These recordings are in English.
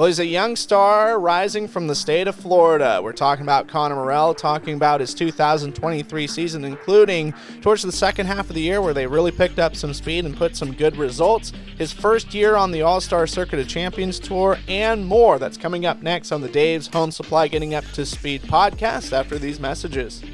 Well, he's a young star rising from the state of Florida. We're talking about Connor Morrell, talking about his 2023 season, including towards the second half of the year where they really picked up some speed and put some good results. His first year on the All-Star Circuit of Champions Tour and more. That's coming up next on the Dave's Home Supply Getting Up to Speed podcast after these messages.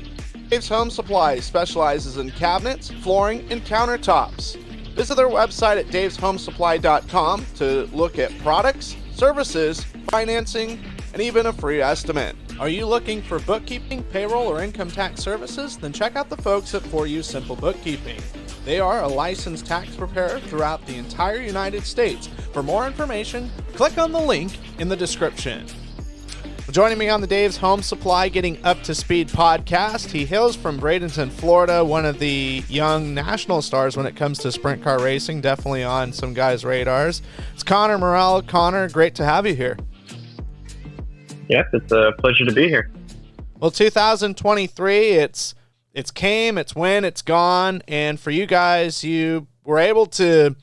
Dave's Home Supply specializes in cabinets, flooring, and countertops. Visit their website at daveshomesupply.com to look at products, services, financing, and even a free estimate. Are you looking for bookkeeping, payroll, or income tax services? Then check out the folks at For You Simple Bookkeeping. They are a licensed tax preparer throughout the entire United States. For more information, click on the link in the description. Joining me on the Dave's Home Supply Getting Up to Speed podcast, he hails from Bradenton, Florida, one of the young national stars when it comes to sprint car racing, definitely on some guys' radars. It's Connor Morrell. Connor, great to have you here. Yep, it's a pleasure to be here. Well, 2023, it's came, it's went, it's gone, and for you guys, you were able to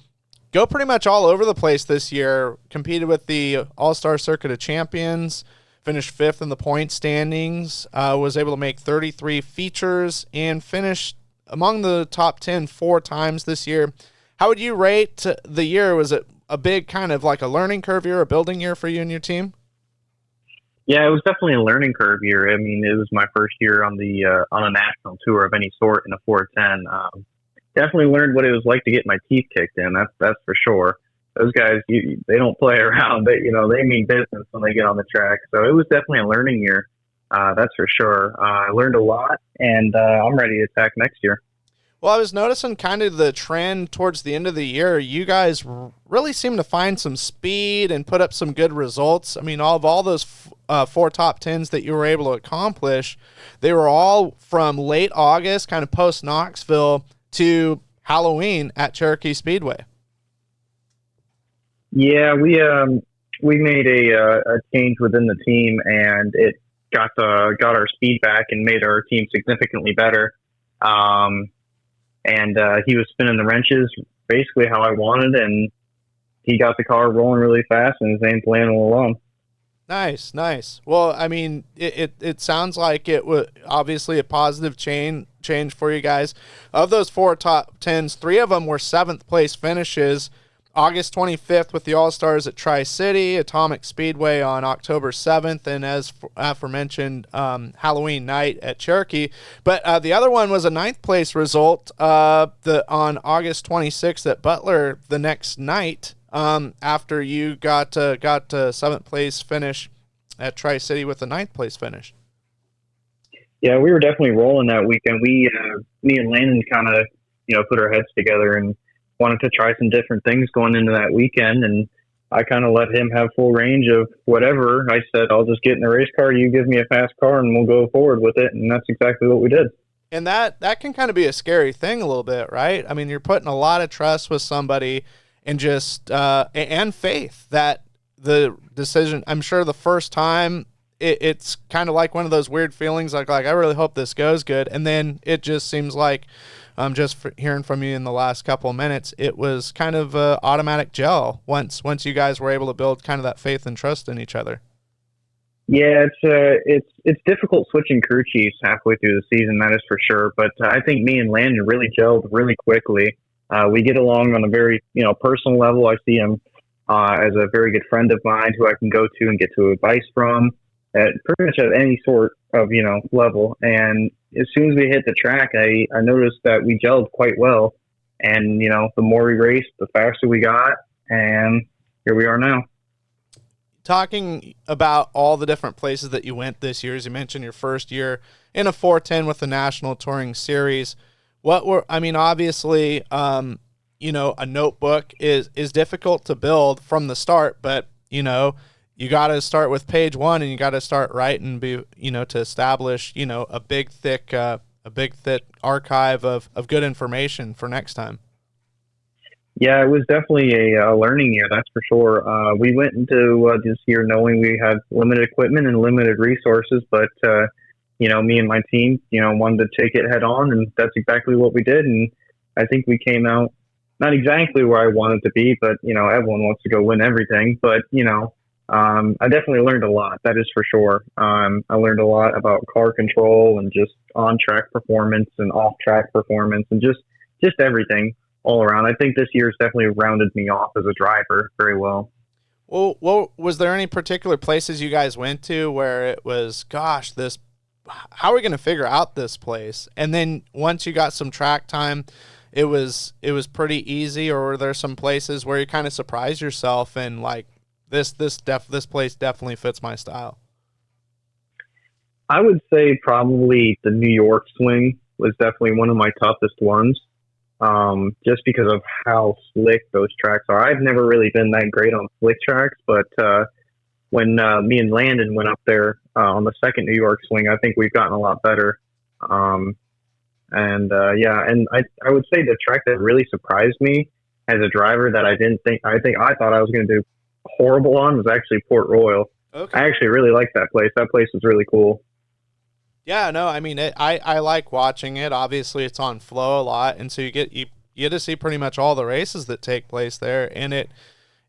go pretty much all over the place this year, competed with the All-Star Circuit of Champions, finished fifth in the point standings, was able to make 33 features, and finished among the top 10 four times this year. How would you rate the year? Was it a big kind of like a learning curve year, a building year for you and your team? Yeah, it was definitely a learning curve year. I mean, it was my first year on a national tour of any sort in a 410. Definitely learned what it was like to get my teeth kicked in. That's for sure. Those guys, they don't play around. They mean business when they get on the track. So it was definitely a learning year. That's for sure. I learned a lot, and I'm ready to attack next year. Well, I was noticing kind of the trend towards the end of the year. You guys really seem to find some speed and put up some good results. I mean, all those four top tens that you were able to accomplish, they were all from late August, kind of post Knoxville, to Halloween at Cherokee Speedway. Yeah, we made a change within the team, and it got our speed back and made our team significantly better. And he was spinning the wrenches basically how I wanted, and he got the car rolling really fast. And his name's Landon LaLonde. Nice. Well, I mean, it sounds like it was obviously a positive change for you guys. Of those four top tens, three of them were seventh place finishes. August 25th with the All-Stars at Tri-City, Atomic Speedway on October 7th, and as aforementioned, Halloween night at Cherokee. But the other one was a ninth place result on August 26th at Butler the next night after you got seventh place finish at Tri-City with the ninth place finish. Yeah, we were definitely rolling that weekend. Me and Landon kind of, put our heads together and wanted to try some different things going into that weekend, and I kind of let him have full range of whatever. I said, I'll just get in a race car, you give me a fast car, and we'll go forward with it, and that's exactly what we did. And that can kind of be a scary thing a little bit, right? I mean, you're putting a lot of trust with somebody and just and faith that the decision, I'm sure the first time, it's kind of like one of those weird feelings like I really hope this goes good, and then it just seems like just hearing from you in the last couple of minutes, it was kind of automatic gel once you guys were able to build kind of that faith and trust in each other. Yeah, it's difficult switching crew chiefs halfway through the season, that is for sure. But I think me and Landon really gelled really quickly. We get along on a very personal level. I see him as a very good friend of mine who I can go to and get to advice from at pretty much at any sort of level. And as soon as we hit the track, I noticed that we gelled quite well. And, the more we raced, the faster we got. And here we are now. Talking about all the different places that you went this year, as you mentioned, your first year in a 410 with the National Touring Series. Obviously, a notebook is difficult to build from the start, but, you got to start with page one, and you got to start right and be, to establish, a big thick archive of good information for next time. Yeah, it was definitely a learning year, that's for sure. We went into this year knowing we had limited equipment and limited resources, but me and my team, wanted to take it head on, and that's exactly what we did. And I think we came out not exactly where I wanted to be, but everyone wants to go win everything, but I definitely learned a lot. That is for sure. I learned a lot about car control and just on track performance and off track performance and just everything all around. I think this year's definitely rounded me off as a driver very well. Well, was there any particular places you guys went to where it was, gosh, how are we going to figure out this place? And then once you got some track time, it was pretty easy, or were there some places where you kind of surprised yourself and like this place definitely fits my style? I would say probably the New York swing was definitely one of my toughest ones, just because of how slick those tracks are. I've never really been that great on slick tracks, but when me and Landon went up there on the second New York swing, I think we've gotten a lot better. I would say the track that really surprised me as a driver that I thought I was going to do horrible on was actually Port Royal. Okay. I actually really like that place. That place was really cool. Yeah, no, I mean, I like watching it. Obviously, it's on Flow a lot, and so you get to see pretty much all the races that take place there, and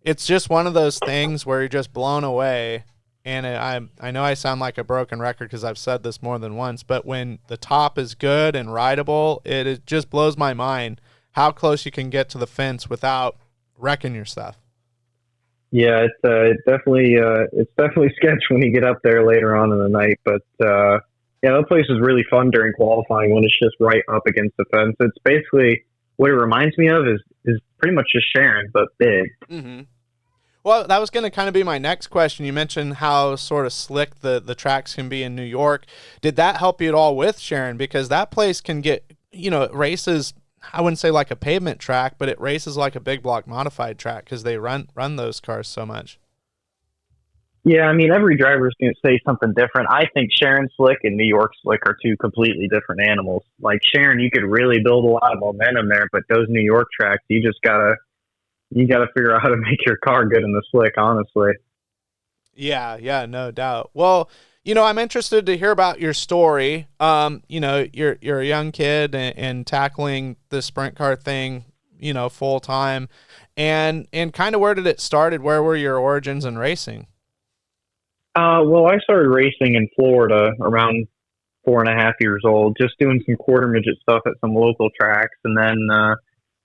it's just one of those things where you're just blown away. And I know I sound like a broken record because I've said this more than once, but when the top is good and rideable, it just blows my mind how close you can get to the fence without wrecking your stuff. Yeah, it's definitely sketch when you get up there later on in the night, but yeah, that place is really fun during qualifying when it's just right up against the fence. It's basically what it reminds me of is pretty much just Sharon, but big. Mm-hmm. Well, that was going to kind of be my next question. You mentioned how sort of slick the tracks can be in New York. Did that help you at all with Sharon? Because that place can get, it races, I wouldn't say like a pavement track, but it races like a big block modified track because they run those cars so much. Yeah, I mean, every driver is going to say something different. I think Sharon Slick and New York Slick are two completely different animals. Like Sharon, you could really build a lot of momentum there, but those New York tracks, you gotta figure out how to make your car good in the slick, honestly. Yeah, no doubt. Well, I'm interested to hear about your story. You're a young kid and tackling the sprint car thing, full time, and kind of where did it started? Where were your origins in racing? Well, I started racing in Florida around 4.5 years old, just doing some quarter midget stuff at some local tracks, and then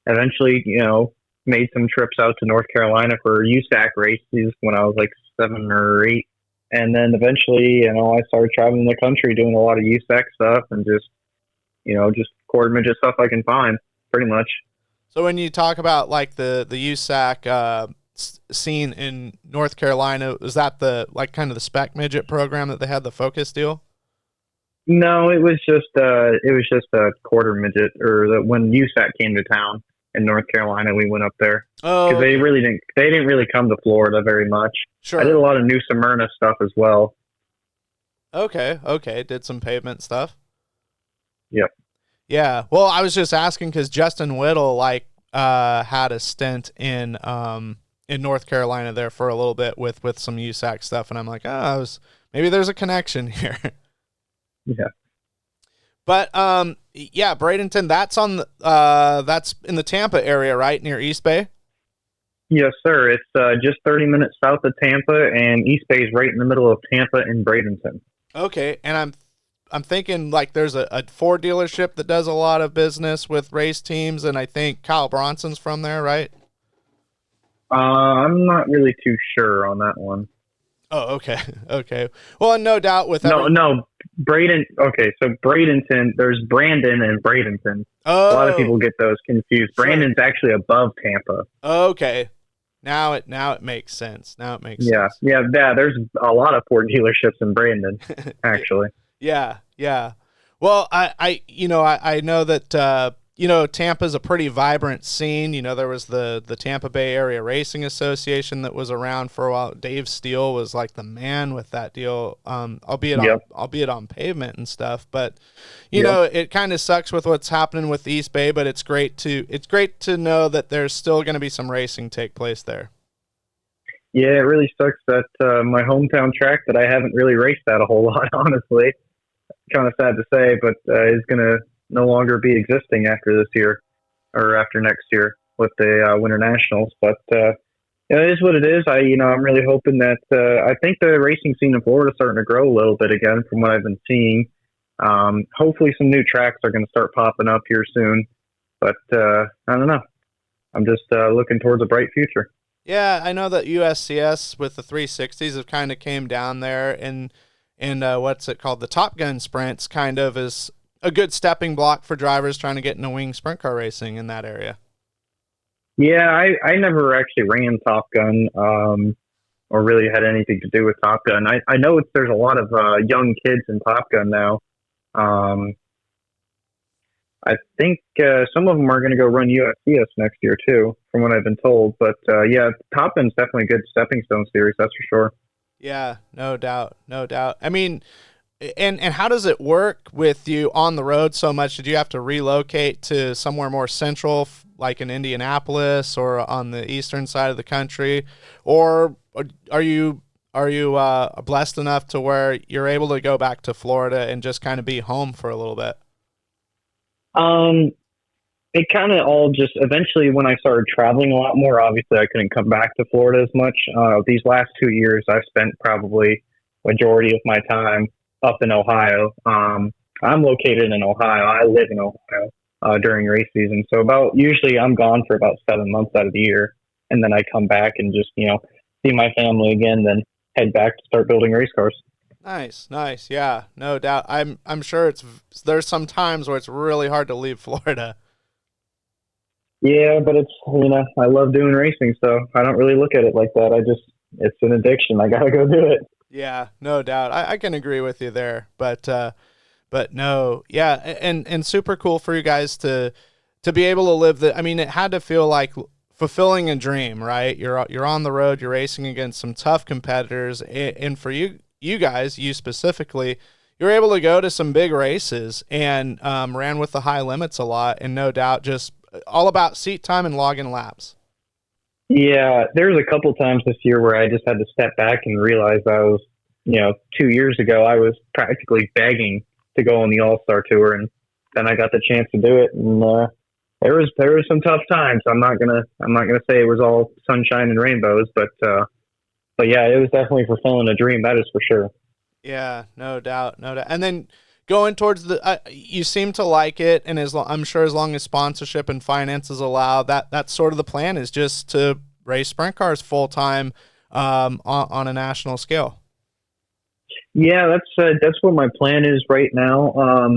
eventually, made some trips out to North Carolina for USAC races when I was like 7 or 8, and then eventually, I started traveling the country doing a lot of USAC stuff and just quarter midget stuff I can find, pretty much. So when you talk about like the USAC scene in North Carolina, was that the like kind of the spec midget program that they had, the Focus deal? No, it was just a quarter midget, or when USAC came to town in North Carolina, we went up there Oh, because okay. they didn't really come to Florida very much. Sure. I did a lot of New Smyrna stuff as well. Okay. Did some pavement stuff. Yep. Yeah. Well, I was just asking because Justin Whittle had a stint in North Carolina there for a little bit with some USAC stuff, and I'm like, maybe there's a connection here. Yeah. But yeah, Bradenton, that's in the Tampa area, right near East Bay. Yes, sir. It's just 30 minutes south of Tampa, and East Bay is right in the middle of Tampa and Bradenton. Okay, and I'm thinking like there's a Ford dealership that does a lot of business with race teams, and I think Kyle Bronson's from there, right? I'm not really too sure on that one. Oh, okay, okay. Well, no doubt with No, Braden. Okay, so Bradenton. There's Brandon and Bradenton. Oh, a lot of people get those confused. sure. Brandon's actually above Tampa. Okay, now it makes sense. Now it makes sense. Yeah. There's a lot of Ford dealerships in Brandon, actually. Yeah. Well, I know that Tampa's a pretty vibrant scene. There was the Tampa Bay Area Racing Association that was around for a while. Dave Steele was like the man with that deal, albeit on pavement and stuff. But it kind of sucks with what's happening with East Bay. But it's great to know that there's still going to be some racing take place there. Yeah, it really sucks that my hometown track that I haven't really raced at a whole lot, honestly. Kind of sad to say, but is going to no longer be existing after this year or after next year with the Winter Nationals. But It is what it is. I'm really hoping that I think the racing scene in Florida is starting to grow a little bit again from what I've been seeing. Hopefully, some new tracks are going to start popping up here soon. But I don't know. I'm just looking towards a bright future. Yeah, I know that USCS with the 360s have kind of came down there, and what's it called? The Top Gun sprints kind of is a good stepping block for drivers trying to get into wing sprint car racing in that area. Yeah, I never actually ran Top Gun or really had anything to do with Top Gun. I know there's a lot of young kids in Top Gun now. Um, I think some of them are going to go run USCS next year too, from what I've been told. But yeah, Top Gun's definitely a good stepping stone series, that's for sure. Yeah, no doubt, no doubt. I mean, and how does it work with you on the road so much? Did you have to relocate to somewhere more central, like in Indianapolis or on the eastern side of the country, or are you blessed enough to where you're able to go back to Florida and just kind of be home for a little bit? Um, it kind of all just eventually when I started traveling a lot more, obviously I couldn't come back to Florida as much. These last 2 years, I've spent probably majority of my time up in Ohio. I'm located in Ohio. I live in Ohio during race season. So usually I'm gone for about 7 months out of the year. And then I come back and just, see my family again, then head back to start building race cars. Nice. Yeah, no doubt. I'm sure there's some times where it's really hard to leave Florida. Yeah, but I love doing racing, so I don't really look at it like that. It's an addiction. I gotta go do it. Yeah, no doubt. I can agree with you there, but no, yeah, and super cool for you guys to be able to live I mean, it had to feel like fulfilling a dream, right? You're on the road, you're racing against some tough competitors, and for you guys, you specifically, you're able to go to some big races and ran with the high limits a lot, and no doubt just all about seat time and logging laps. Yeah, there's a couple times this year where I just had to step back and realize I was, 2 years ago, I was practically begging to go on the All-Star Tour, and then I got the chance to do it, and there was some tough times. I'm not gonna say it was all sunshine and rainbows, but yeah, it was definitely fulfilling a dream. That is for sure. Yeah, no doubt. And then going towards you seem to like it, and I'm sure as long as sponsorship and finances allow, that's sort of the plan, is just to race sprint cars full time on a national scale. Yeah, that's what my plan is right now.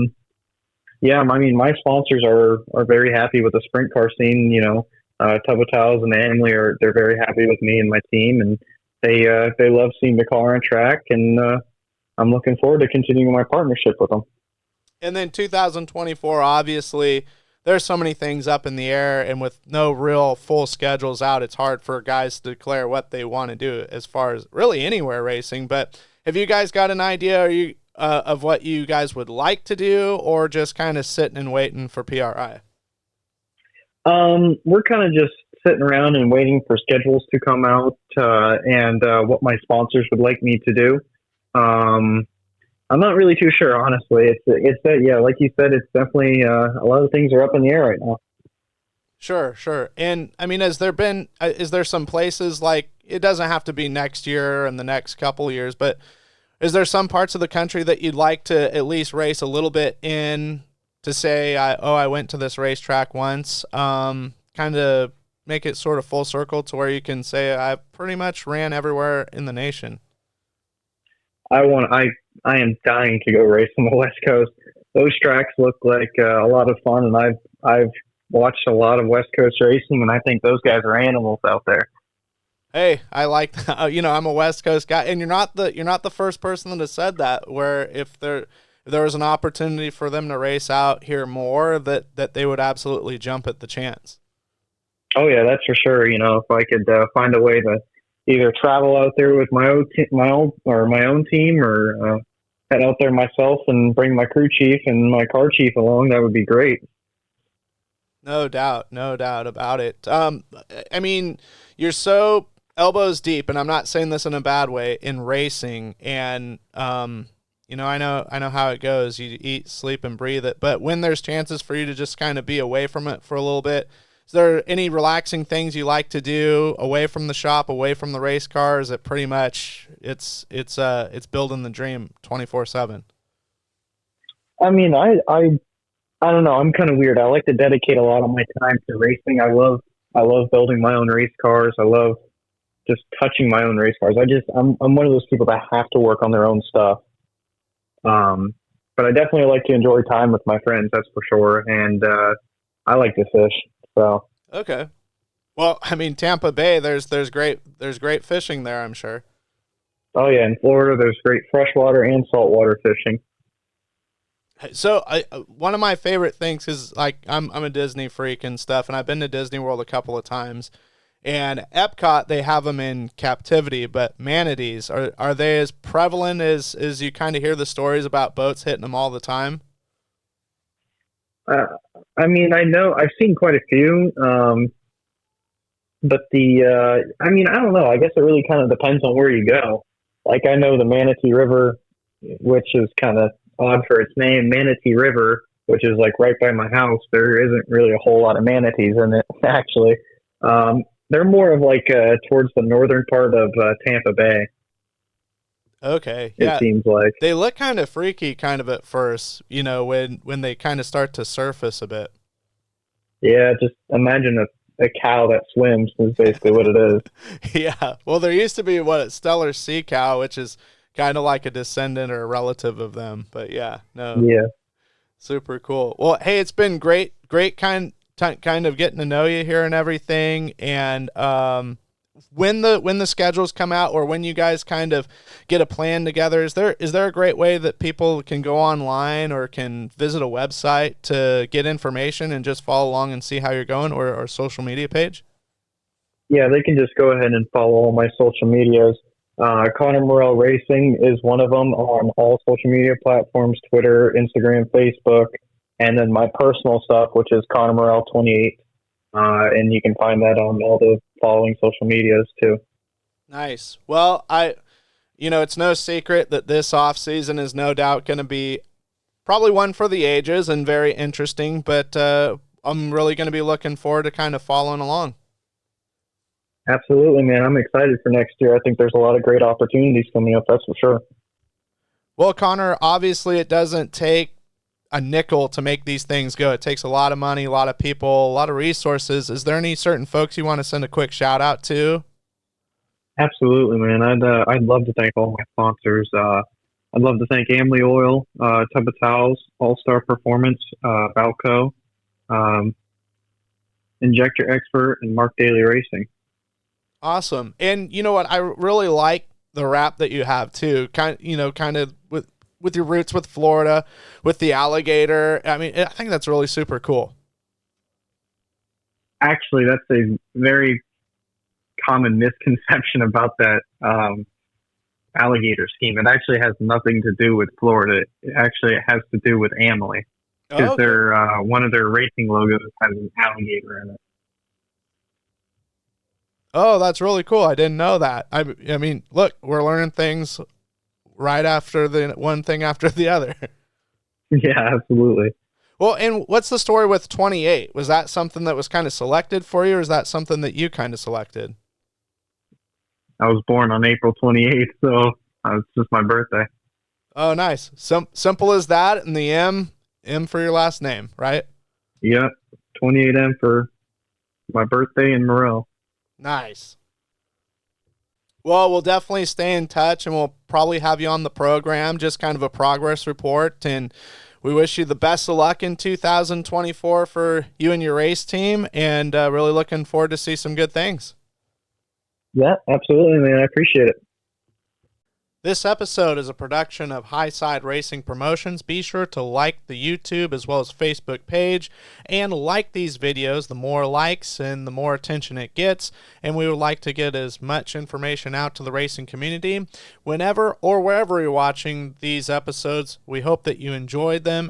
Yeah, I mean, my sponsors are very happy with the sprint car scene. Tubbo Tiles and Amley they're very happy with me and my team, and they love seeing the car on track, and I'm looking forward to continuing my partnership with them. And then 2024, obviously, there's so many things up in the air, and with no real full schedules out, it's hard for guys to declare what they want to do as far as really anywhere racing. But have you guys got an idea of what you guys would like to do, or just kind of sitting and waiting for PRI? We're kind of just sitting around and waiting for schedules to come out and what my sponsors would like me to do. I'm not really too sure, honestly. It's that, yeah, like you said, it's definitely a lot of things are up in the air right now. Sure. And I mean, is there some places, like, it doesn't have to be next year and the next couple years, but is there some parts of the country that you'd like to at least race a little bit in, to say, I went to this racetrack once, kind of make it sort of full circle to where you can say I pretty much ran everywhere in the nation? I am dying to go race on the West Coast. Those tracks look like a lot of fun, and I've watched a lot of West Coast racing, and I think those guys are animals out there. Hey, I like that. I'm a West Coast guy, and you're not the first person that has said that. Where if there was an opportunity for them to race out here more, that they would absolutely jump at the chance. Oh yeah, that's for sure. If I could find a way to either travel out there with my own team, or head out there myself and bring my crew chief and my car chief along, that would be great. No doubt about it. I mean, you're so elbows deep, and I'm not saying this in a bad way, in racing, and I know how it goes. You eat, sleep, and breathe it. But when there's chances for you to just kind of be away from it for a little bit, is there any relaxing things you like to do away from the shop, away from the race cars? It pretty much it's building the dream 24/7. I mean, I don't know. I'm kind of weird. I like to dedicate a lot of my time to racing. I love building my own race cars. I love just touching my own race cars. I'm one of those people that have to work on their own stuff. But I definitely like to enjoy time with my friends. That's for sure. And I like to fish. So Okay. Well, I mean, Tampa Bay, there's great fishing there, I'm sure. oh yeah, in Florida, there's great freshwater and saltwater fishing. So one of my favorite things is, like, I'm a Disney freak and stuff, and I've been to Disney World a couple of times. And Epcot, they have them in captivity, but manatees, are they as prevalent as you kind of hear the stories about boats hitting them all the time? I mean, I know I've seen quite a few, but I mean, I don't know. I guess it really kind of depends on where you go. Like, I know the Manatee River, which is kind of odd for its name, Manatee River, which is like right by my house. There isn't really a whole lot of manatees in it, actually. They're more of like towards the northern part of Tampa Bay. Okay, It yeah. seems like. They look kind of freaky kind of at first, when they kind of start to surface a bit. Yeah, just imagine a cow that swims is basically what it is. Yeah. Well, there used to be Stellar Sea Cow, which is kind of like a descendant or a relative of them. But yeah, no. Yeah. Super cool. Well, hey, it's been great kind of getting to know you here and everything. And when the schedules come out, or when you guys kind of get a plan together, is there a great way that people can go online or can visit a website to get information and just follow along and see how you're going, or social media page? Yeah, they can just go ahead and follow all my social medias. Connor Morrell Racing is one of them on all social media platforms: Twitter, Instagram, Facebook, and then my personal stuff, which is Connor Morrell 28. And you can find that on all the following social medias too. Nice. Well, it's no secret that this off season is no doubt going to be probably one for the ages and very interesting, but I'm really going to be looking forward to kind of following along. Absolutely, man. I'm excited for next year. I think there's a lot of great opportunities coming up, that's for sure. Well, Connor, obviously it doesn't take a nickel to make these things go. It takes a lot of money, a lot of people, a lot of resources. Is there any certain folks you want to send a quick shout out to? Absolutely, man. I'd love to thank all my sponsors. I'd love to thank Amley Oil, Tub of Towels, All Star Performance, Valco, Injector Expert, and Mark Daly Racing. Awesome. And you know what? I really like the wrap that you have too. Kind of with your roots with Florida, with the alligator. I mean, I think that's really super cool. Actually, that's a very common misconception about that alligator scheme. It actually has nothing to do with Florida. It has to do with Amley, because Okay. they're one of their racing logos has an alligator in it. Oh, that's really cool. I didn't know that. I mean, look, we're learning things right after the one thing after the other. Yeah, absolutely. Well, and what's the story with 28? Was that something that was kind of selected for you, or is that something that you kind of selected? I was born on April 28th, so it's just my birthday. Oh, nice. Simple as that, and the M for your last name, right? Yep, 28M for my birthday in Morrell. Nice. Well, we'll definitely stay in touch, and we'll probably have you on the program, just kind of a progress report. And we wish you the best of luck in 2024 for you and your race team, and really looking forward to see some good things. Yeah, absolutely, man. I appreciate it. This episode is a production of Highside Racing Promotions. Be sure to like the YouTube as well as Facebook page, and like these videos. The more likes and the more attention it gets, and we would like to get as much information out to the racing community. Whenever or wherever you're watching these episodes, we hope that you enjoyed them